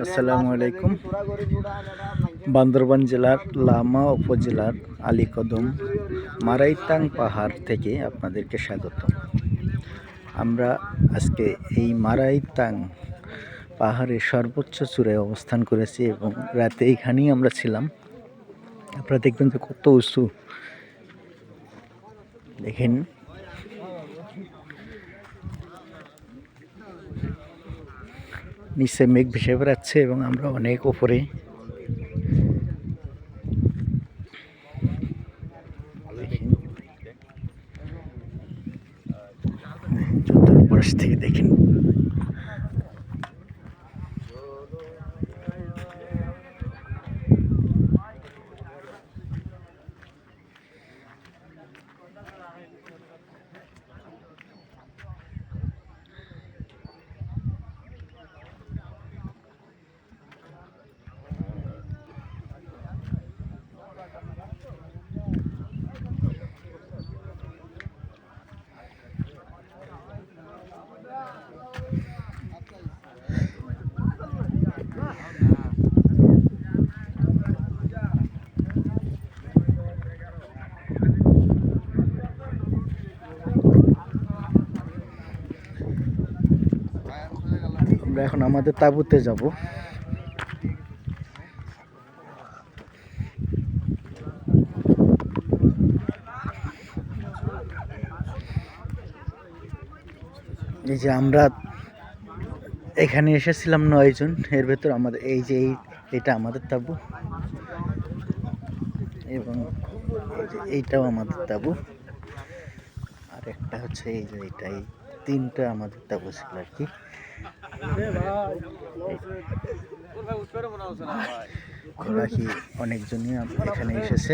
আসসালামু আলাইকুম। বান্দরবান জেলার লামা উপজেলার আলীকদম মারাইতাং পাহাড় থেকে আপনাদেরকে স্বাগত। আমরা আজকে এই মারাইতাং পাহাড়ের সর্বোচ্চ চূড়ায় অবস্থান করেছি এবং রাতে এইখানেই আমরা ছিলাম। আপনারা দেখবেন যে কত উঁচু, দেখেন নিচে মেঘ ভেসে বেড়াচ্ছে এবং আমরা অনেক উপরে। চতুর্পাশ থেকে দেখেন আমরা এখন আমাদের তাঁবুতে যাব। এই যে আমরা এখানে এসেছিলাম 9 জন, এর ভেতর আমাদের এই যে এটা আমাদের তাঁবু এবং এই যে এইটাও আমাদের তাঁবু, আর একটা হচ্ছে এই যে এইটাই, 3টা আমাদের তাঁবু ছিল আর কি। খোলাকি অনেকজনই এখানে এসেছে।